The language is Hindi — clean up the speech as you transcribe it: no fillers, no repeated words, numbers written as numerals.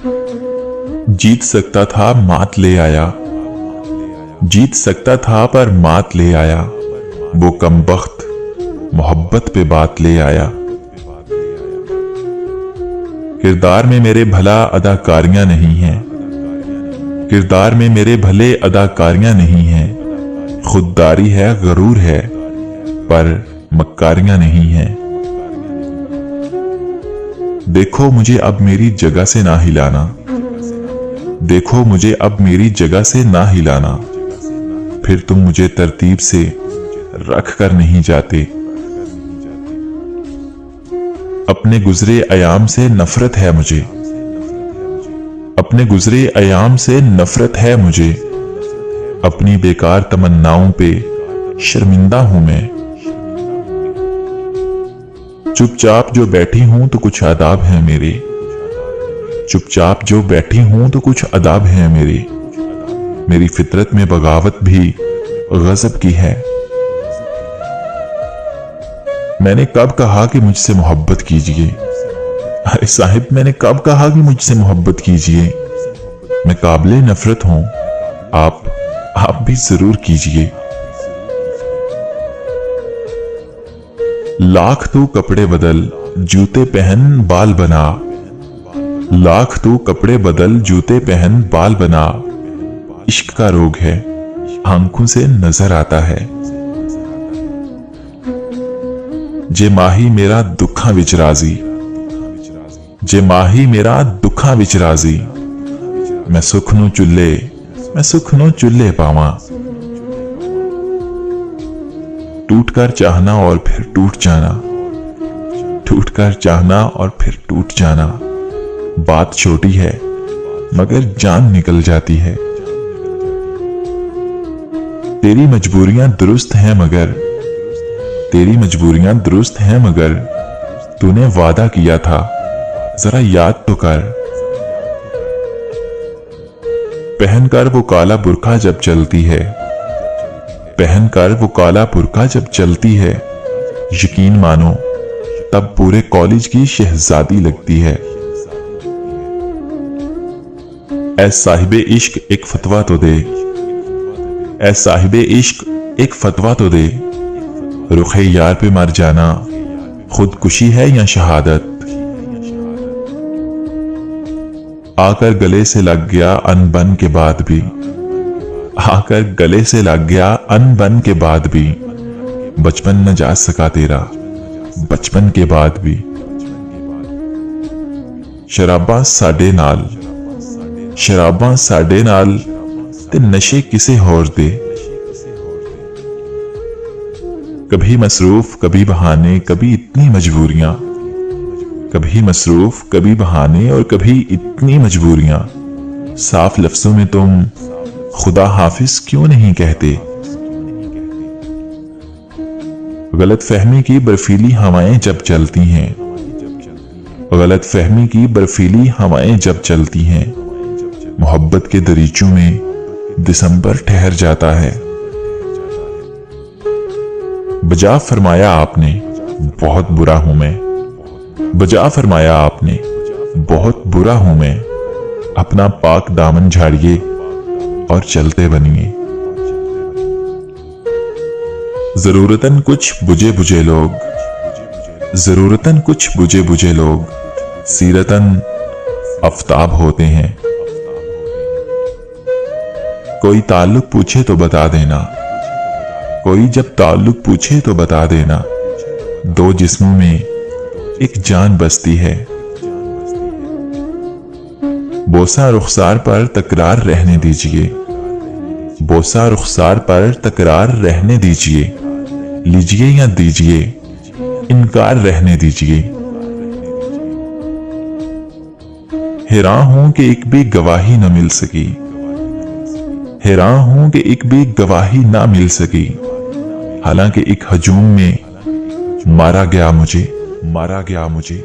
जीत सकता था मात ले आया, जीत सकता था पर मात ले आया। वो कमबख्त मोहब्बत पे बात ले आया। किरदार में मेरे भला अदाकारियां नहीं हैं, किरदार में मेरे भले अदाकारियां नहीं हैं। खुददारी है, गरूर है, पर मक्कारियां नहीं हैं। देखो मुझे अब मेरी जगह से ना हिलाना, देखो मुझे अब मेरी जगह से ना हिलाना। फिर तुम मुझे तरतीब से रख कर नहीं जाते। अपने गुजरे अयाम से नफरत है मुझे, अपने गुजरे अयाम से नफरत है मुझे। अपनी बेकार तमन्नाओं पे शर्मिंदा हूं मैं। चुपचाप जो बैठी हूं तो कुछ आदाब है मेरे, चुपचाप जो बैठी हूं तो कुछ अदाब है मेरे। मेरी फितरत में बगावत भी गजब की है। मैंने कब कहा कि मुझसे मोहब्बत कीजिए? अरे साहिब, मैंने कब कहा कि मुझसे मोहब्बत कीजिए? मैं काबिले नफरत हूं, आप भी जरूर कीजिए। लाख तू कपड़े बदल जूते पहन बाल बना, लाख तू कपड़े बदल जूते पहन बाल बना। इश्क का रोग है, आंखों से नजर आता है। जे माही मेरा दुखा विच राजी, जे माही मेरा दुखा विच राजी। मैं सुख नू चुल्ले, मैं सुख नू चुल्ले पावा। टूट कर चाहना और फिर टूट जाना, टूट कर चाहना और फिर टूट जाना। बात छोटी है मगर जान निकल जाती है। तेरी मजबूरियां दुरुस्त हैं मगर, तेरी मजबूरियां दुरुस्त हैं मगर। तूने वादा किया था जरा याद तो कर। पहनकर वो काला बुर्का जब चलती है, पहनकर वो काला बुर्का जब चलती है। यकीन मानो तब पूरे कॉलेज की शहजादी लगती है। ऐ साहिबे इश्क एक फतवा तो दे, ऐ साहिबे इश्क एक फतवा तो दे। रुखे यार पे मर जाना खुदकुशी है या शहादत। आकर गले से लग गया अनबन के बाद भी, आकर गले से लग गया अनबन के बाद भी। बचपन न जा सका तेरा बचपन के बाद भी। शराबा साडे नाल, शराबा साडे नाल ते नशे किसे होर दे। कभी मसरूफ कभी बहाने कभी इतनी मजबूरियां, कभी मसरूफ कभी बहाने और कभी इतनी मजबूरियां। साफ लफ्जों में तुम खुदा हाफिज क्यों नहीं कहते? गलत फहमी की बर्फीली हवाएं जब चलती हैं, गलत फहमी की बर्फीली हवाएं जब चलती हैं। मोहब्बत के दरीचों में दिसंबर ठहर जाता है। बजा फरमाया आपने बहुत बुरा हूं मैं, बजा फरमाया आपने बहुत बुरा हूं मैं। अपना पाक दामन झाड़िए और चलते बनिए। जरूरतन कुछ बुझे बुझे लोग, जरूरतन कुछ बुझे बुझे लोग सीरतन आफ्ताब होते हैं। कोई ताल्लुक पूछे तो बता देना, कोई जब ताल्लुक पूछे तो बता देना। दो जिस्मों में एक जान बसती है। बोसा रुखसार पर तकरार रहने दीजिए, बोसा रुखसार पर तकरार रहने दीजिए। लीजिए या दीजिए इनकार रहने दीजिए। हैरान हूं कि एक भी गवाही न मिल सकी, हैरान हूं कि एक भी गवाही ना मिल सकी। हालांकि एक हजूम में मारा गया मुझे, मारा गया मुझे।